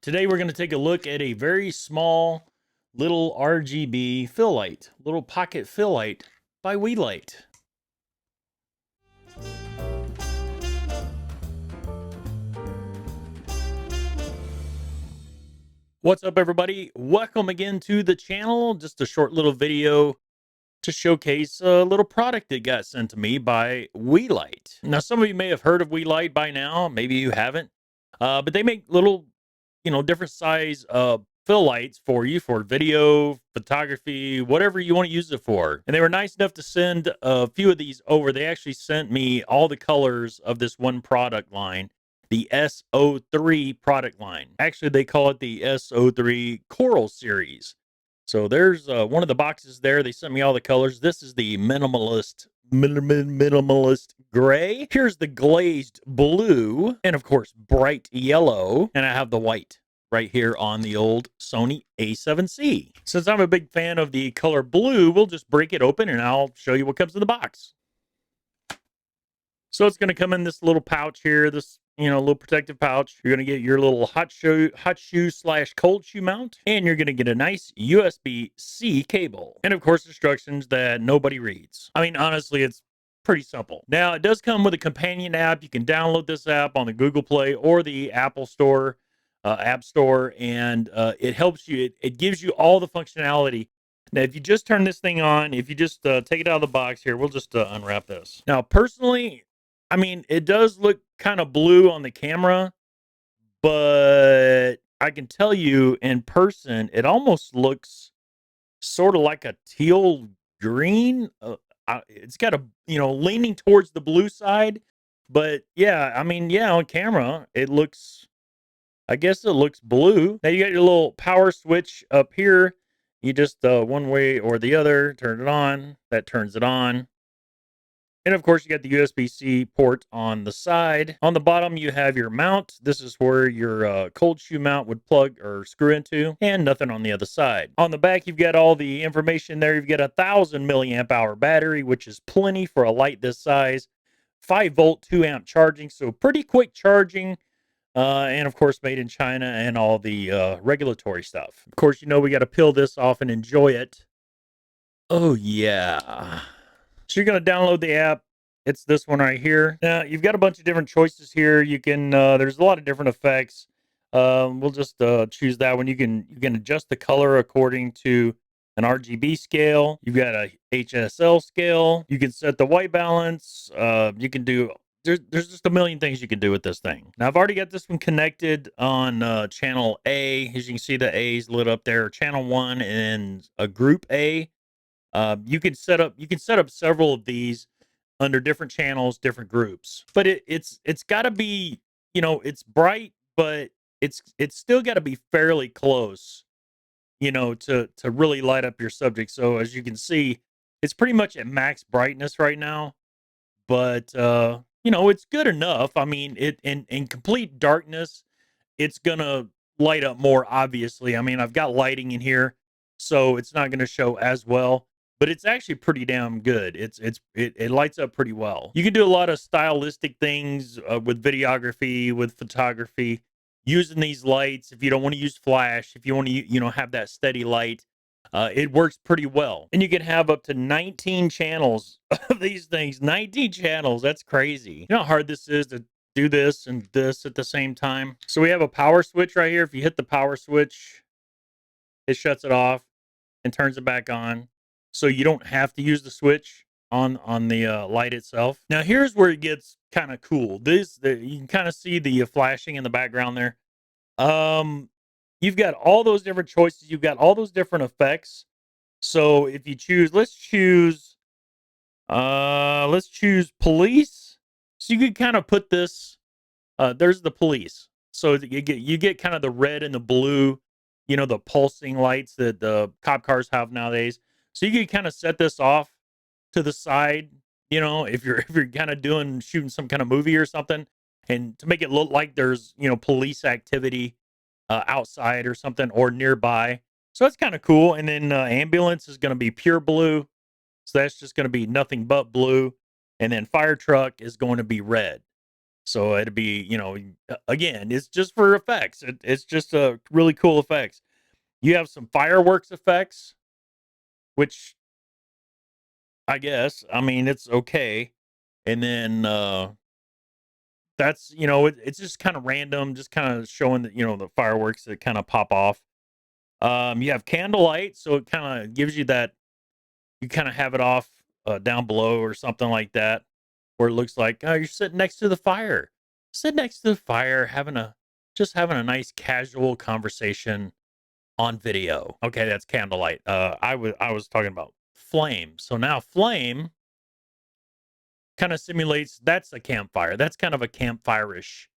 Today we're going to take a look at a very small little RGB fill light, little pocket fill light by Weeylite. What's up everybody? Welcome again to the channel. Just a short little video to showcase a little product that got sent to me by Weeylite. Now some of you may have heard of Weeylite by now, maybe you haven't. But they make little, different size fill lights for you for video, photography, whatever you want to use it for. And they were nice enough to send a few of these over. They actually sent me all the colors of this one product line, the S-03 product line. Actually, they call it the S-03 Coral Series. So there's one of the boxes there. They sent me all the colors. This is the minimalist gray. Here's the glazed blue, and of course bright yellow, and I have the white right here on the old Sony A7C. Since I'm a big fan of the color blue, we'll just break it open and I'll show you what comes in the box. So it's going to come in this little pouch here, this little protective pouch. You're going to get your little hot shoe slash cold shoe mount, and you're going to get a nice USB-C cable, and of course instructions that nobody reads. I mean, honestly, it's pretty simple. Now it does come with a companion app. You can download this app on the Google Play or the Apple Store, App Store, and it helps you. It gives you all the functionality. Now, if you just turn this thing on, if you just take it out of the box here, we'll just unwrap this. Now, personally, I mean, it does look kind of blue on the camera, but I can tell you in person, it almost looks sort of like a teal green. It's got a, leaning towards the blue side, but yeah, I mean, yeah, on camera, it looks, I guess it looks blue. Now you got your little power switch up here. You just one way or the other, turn it on, that turns it on. And of course, you got the USB-C port on the side. On the bottom, you have your mount. This is where your cold shoe mount would plug or screw into, and nothing on the other side. On the back, you've got all the information there. You've got a 1,000 milliamp hour battery, which is plenty for a light this size. 5-volt, 2-amp charging, so pretty quick charging. And of course, made in China and all the regulatory stuff. Of course, we got to peel this off and enjoy it. Oh, yeah. So you're going to download the app. It's this one right here. Now, you've got a bunch of different choices here. You can, there's a lot of different effects. We'll just choose that one. You can adjust the color according to an RGB scale. You've got a HSL scale. You can set the white balance. You can do, there's just a million things you can do with this thing. Now, I've already got this one connected on channel A. As you can see, the A is lit up there. Channel 1 and a group A. You can set up several of these under different channels, different groups. But it's got to be, it's bright, but it's still got to be fairly close, to really light up your subject. So as you can see, it's pretty much at max brightness right now, but it's good enough. I mean, it in complete darkness, it's gonna light up more, obviously. I mean, I've got lighting in here, so it's not gonna show as well, but it's actually pretty damn good. It lights up pretty well. You can do a lot of stylistic things with videography, with photography, using these lights. If you don't want to use flash, if you want to, have that steady light, it works pretty well. And you can have up to 19 channels of these things. 19 channels. That's crazy. You know how hard this is to do this and this at the same time? So we have a power switch right here. If you hit the power switch, it shuts it off and turns it back on. So you don't have to use the switch on the light itself. Now here's where it gets kind of cool. You can kind of see the flashing in the background there. You've got all those different choices. You've got all those different effects. So if you choose, let's choose police. So you could kind of put this, there's the police. So you get kind of the red and the blue, the pulsing lights that the cop cars have nowadays. So you could kind of set this off to the side, if you're kind of shooting some kind of movie or something, and to make it look like there's, police activity outside or something or nearby. So that's kind of cool. And then ambulance is going to be pure blue. So that's just going to be nothing but blue. And then fire truck is going to be red. So it'd be, again, it's just for effects. It's just a really cool effects. You have some fireworks effects, which I guess, I mean, it's okay. And then that's, it's just kind of random, just kind of showing that, the fireworks that kind of pop off. You have candlelight, so it kind of gives you that, you kind of have it off down below or something like that, where it looks like, oh, you're sitting next to the fire. Sit next to the fire, having a nice casual conversation on video. Okay, that's candlelight. I was talking about flame. So now flame kind of simulates, that's a campfire. That's kind of a campfire-ish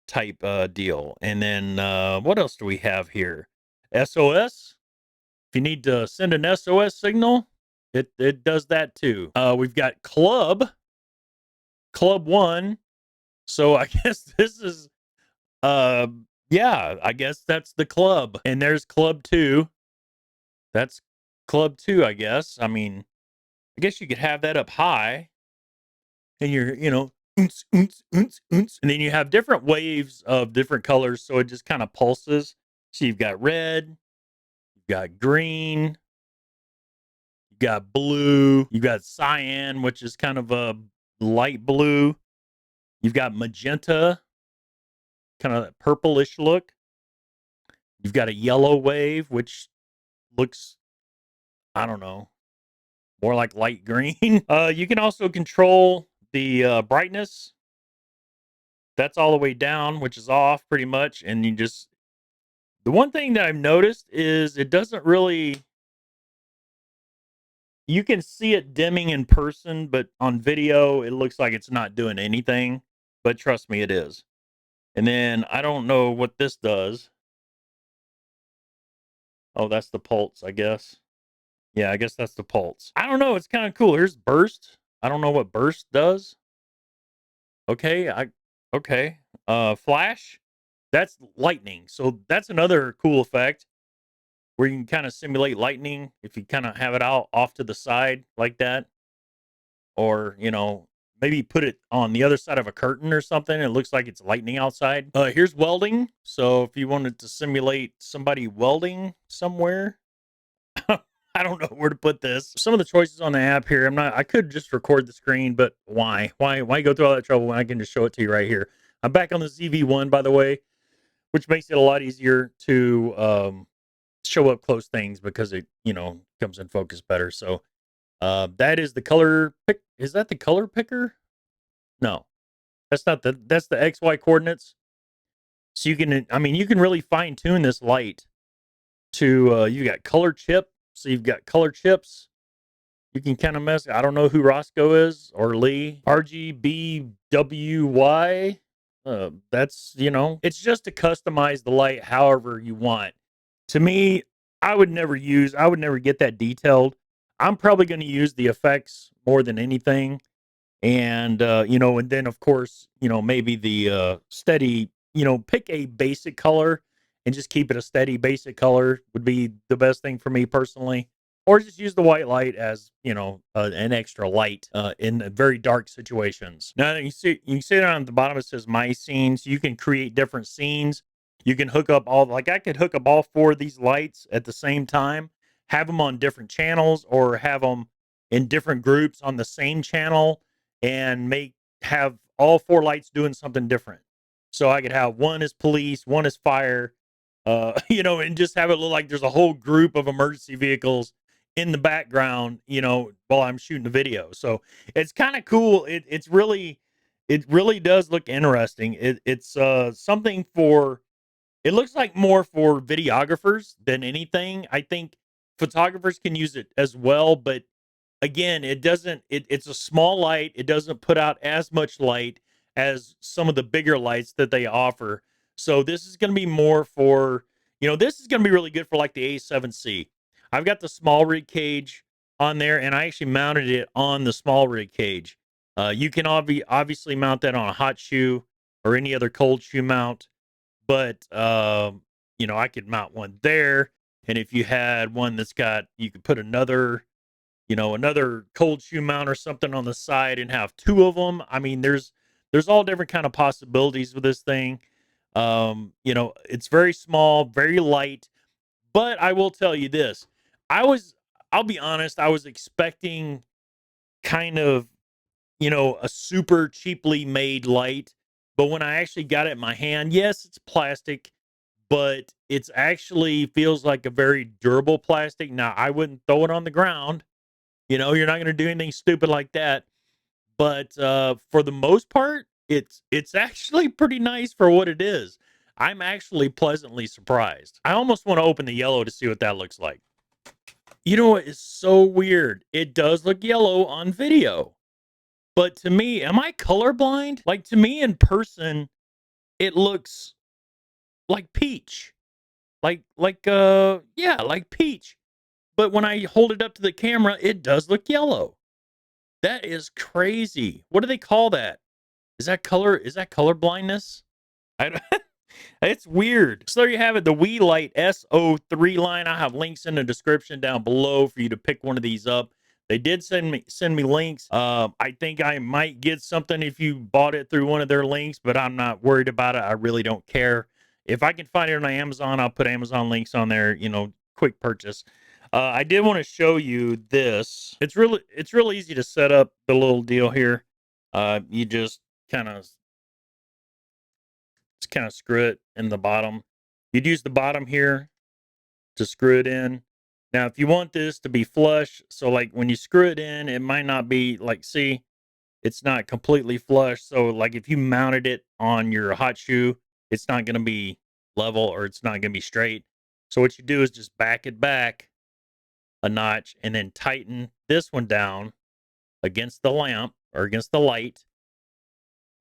type deal. And then what else do we have here? SOS. If you need to send an SOS signal, it does that too. We've got Club 1. So I guess this is uh yeah, I guess that's the club. And there's Club 2. That's Club 2, I guess. I mean, I guess you could have that up high and you're, oonce, oonce, oonce, oonce. And then you have different waves of different colors, so it just kind of pulses. So you've got red, you've got green, you got blue, you got cyan, which is kind of a light blue. You've got magenta, kind of that purplish look. You've got a yellow wave, which looks, I don't know, more like light green. You can also control the brightness. That's all the way down, which is off pretty much. And the one thing that I've noticed is it doesn't really, you can see it dimming in person, but on video, it looks like it's not doing anything. But trust me, it is. And then I don't know what this does. Oh, that's the pulse, I guess. Yeah, I guess that's the pulse. I don't know. It's kind of cool. Here's burst. I don't know what burst does. Okay, okay. Flash. That's lightning. So that's another cool effect where you can kind of simulate lightning if you kind of have it out off to the side like that, or maybe put it on the other side of a curtain or something. It looks like it's lightning outside. Here's welding. So if you wanted to simulate somebody welding somewhere, I don't know where to put this. Some of the choices on the app here, I could just record the screen, but why go through all that trouble when I can just show it to you right here? I'm back on the ZV-1, by the way, which makes it a lot easier to show up close things because it, comes in focus better. So that is the color pick. Is that the color picker? No, that's not that's the XY coordinates. So you can really fine tune this light to, you got color chip. So you've got color chips. You can kind of mess. I don't know who Roscoe is or Lee. RGBWY. That's, it's just to customize the light however you want. To me, I would never get that detailed. I'm probably going to use the effects more than anything. And, and then of course, maybe the steady, pick a basic color and just keep it a steady basic color would be the best thing for me personally. Or just use the white light as, an extra light in very dark situations. Now you can see that on the bottom it says my scenes. You can create different scenes. You can hook up I could hook up all four of these lights at the same time, have them on different channels, or have them in different groups on the same channel, and have all four lights doing something different. So I could have one is police, one is fire, and just have it look like there's a whole group of emergency vehicles in the background, while I'm shooting the video. So it's kind of cool. It really does look interesting. It's something for, it looks like more for videographers than anything. I think photographers can use it as well, but again, it's a small light. It doesn't put out as much light as some of the bigger lights that they offer. So this is going to be more for, this is going to be really good for like the A7C. I've got the small rig cage on there, and I actually mounted it on the small rig cage. You can obviously mount that on a hot shoe or any other cold shoe mount, but I could mount one there. And if you had one you could put another cold shoe mount or something on the side and have two of them. I mean, there's There's all different kind of possibilities with this thing. You know, it's very small, very light, but I will tell you this. I was I'll be honest, I was expecting kind of, you know, a super cheaply made light, but when I actually got it in my hand, yes, it's plastic, but it's actually feels like a very durable plastic. Now, I wouldn't throw it on the ground. You know, you're not going to do anything stupid like that. But for the most part, it's actually pretty nice for what it is. I'm actually pleasantly surprised. I almost want to open the yellow to see what that looks like. You know what is so weird? It does look yellow on video. But to me, am I colorblind? Like to me in person, it looks like peach. Yeah, like peach. But when I hold it up to the camera, it does look yellow. That is crazy. What do they call that? Is that color blindness? I don't, it's weird. So there you have it, the Weeylite S-03 line. I have links in the description down below for you to pick one of these up. They did send me links. I think I might get something if you bought it through one of their links, but I'm not worried about it. I really don't care. If I can find it on Amazon, I'll put Amazon links on there, you know, quick purchase. I did want to show you this. It's real easy to set up the little deal here. You just kind of screw it in the bottom. You'd use the bottom here to screw it in. Now, if you want this to be flush, so like when you screw it in, it might not be like, see, it's not completely flush. So like if you mounted it on your hot shoe, it's not going to be level or it's not going to be straight. So what you do is just back it back a notch and then tighten this one down against the lamp or against the light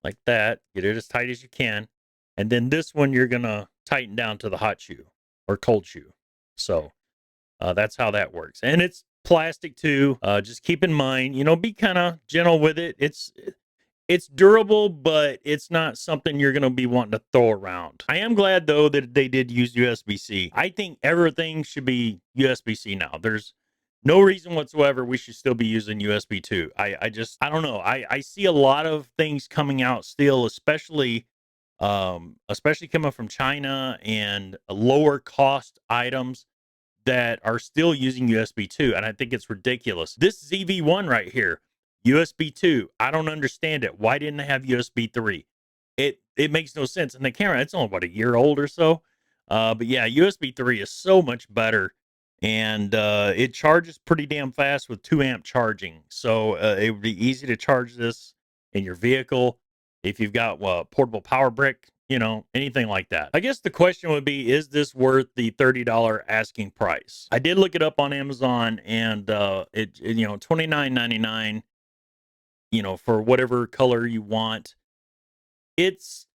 like that. Get it as tight as you can. And then this one, you're going to tighten down to the hot shoe or cold shoe. So that's how that works. And it's plastic too. Just keep in mind, you know, be kind of gentle with it. It's durable, but it's not something you're going to be wanting to throw around. I am glad though that they did use USB-C. I think everything should be USB-C now. There's no reason whatsoever we should still be using USB 2. I don't know. I see a lot of things coming out still, especially coming from China and lower cost items that are still using USB 2, and I think it's ridiculous. This ZV-1 right here, USB 2, I don't understand it. Why didn't they have USB 3? It makes no sense. And the camera, it's only about a year old or so. But yeah, USB 3 is so much better, and it charges pretty damn fast with 2 amp charging. So it would be easy to charge this in your vehicle if you've got a portable power brick, you know, anything like that. I guess the question would be, is this worth the $30 asking price? I did look it up on Amazon, and you know, $29.99, you know, for whatever color you want. It's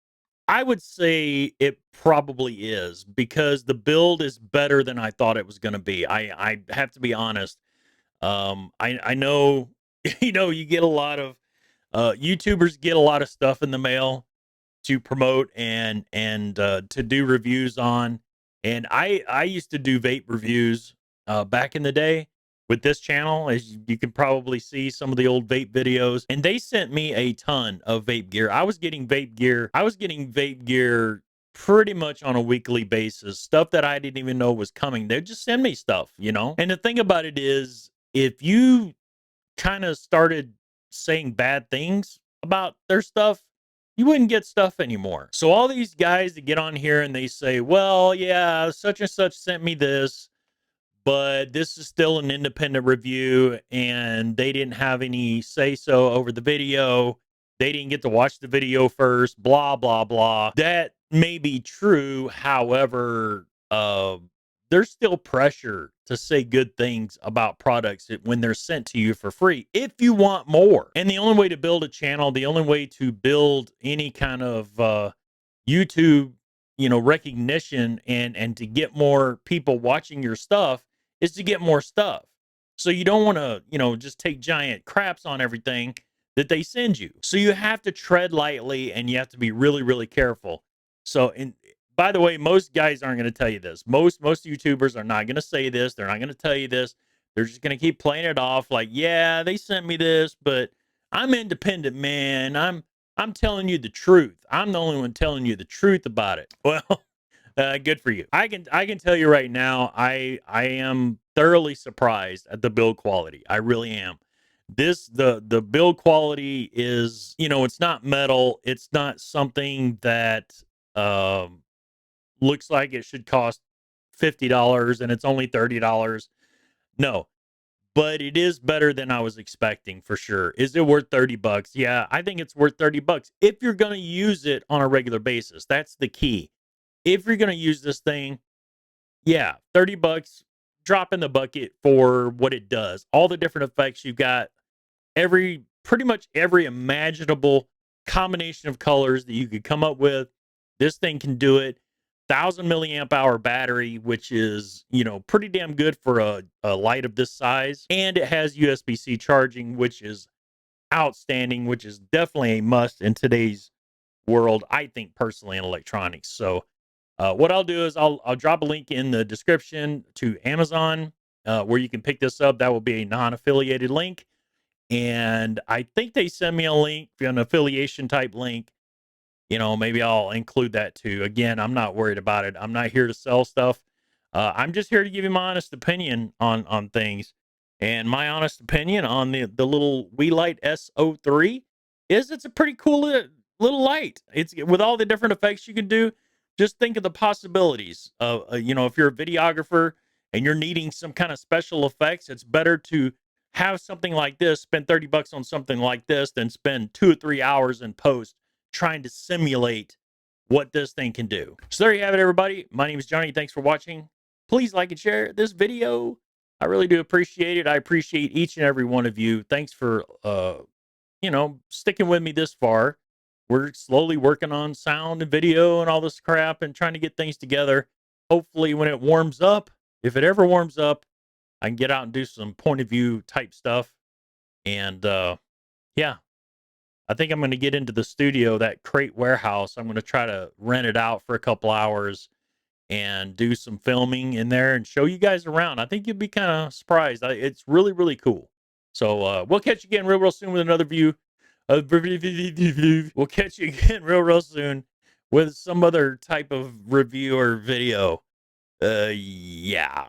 I would say it probably is, because the build is better than I thought it was going to be. I have to be honest. I know, you know, you get a lot of YouTubers get a lot of stuff in the mail to promote and to do reviews on. And I used to do vape reviews back in the day with this channel, as you can probably see some of the old vape videos. And they sent me a ton of vape gear. I was getting vape gear. I was getting vape gear pretty much on a weekly basis. Stuff that I didn't even know was coming. They'd just send me stuff, you know. And the thing about it is, if you kind of started saying bad things about their stuff, you wouldn't get stuff anymore. So all these guys that get on here and they say, well, yeah, such and such sent me this, but this is still an independent review and they didn't have any say so over the video. They didn't get to watch the video first, blah, blah, blah. That may be true. However, there's still pressure to say good things about products when they're sent to you for free if you want more. And the only way to build a channel, the only way to build any kind of YouTube, you know, recognition and to get more people watching your stuff is to get more stuff. So you don't want to, you know, just take giant craps on everything that they send you. So you have to tread lightly and you have to be really, really careful. So, by the way, most guys aren't going to tell you this. Most YouTubers are not going to say this. They're not going to tell you this. They're just going to keep playing it off like, yeah, they sent me this, but I'm independent, man. I'm telling you the truth. I'm the only one telling you the truth about it. Well, good for you. I can tell you right now, I am thoroughly surprised at the build quality. I really am. The build quality is, it's not metal. It's not something that um looks like it should cost $50 and it's only $30. No, but it is better than I was expecting for sure. Is it worth 30 bucks? Yeah, I think it's worth 30 bucks if you're going to use it on a regular basis. That's the key. If you're going to use this thing, yeah, 30 bucks, drop in the bucket for what it does. All the different effects you've got, pretty much every imaginable combination of colors that you could come up with. This thing can do it. 1,000 milliamp hour battery, which is, pretty damn good for a light of this size. And it has USB-C charging, which is outstanding, which is definitely a must in today's world, I think personally, in electronics. So what I'll do is I'll drop a link in the description to Amazon where you can pick this up. That will be a non-affiliated link. And I think they send me a link, an affiliation type link. Maybe I'll include that too. Again, I'm not worried about it. I'm not here to sell stuff. I'm just here to give you my honest opinion on things. And my honest opinion on the little Weeylite S-03 is it's a pretty cool little light. It's with all the different effects you can do. Just think of the possibilities. If you're a videographer and you're needing some kind of special effects, it's better to have something like this, spend 30 bucks on something like this, than spend 2 or 3 hours in post trying to simulate what this thing can do. So there you have it, everybody. My name is Johnny. Thanks for watching. Please like and share this video. I really do appreciate it. I appreciate each and every one of you. Thanks for, sticking with me this far. We're slowly working on sound and video and all this crap and trying to get things together. Hopefully when it warms up, if it ever warms up, I can get out and do some point of view type stuff. And yeah, I think I'm going to get into the studio, that crate warehouse. I'm going to try to rent it out for a couple hours and do some filming in there and show you guys around. I think you'll be kind of surprised. It's really, really cool. So we'll catch you again real soon with another view. We'll catch you again real soon with some other type of review or video. Yeah.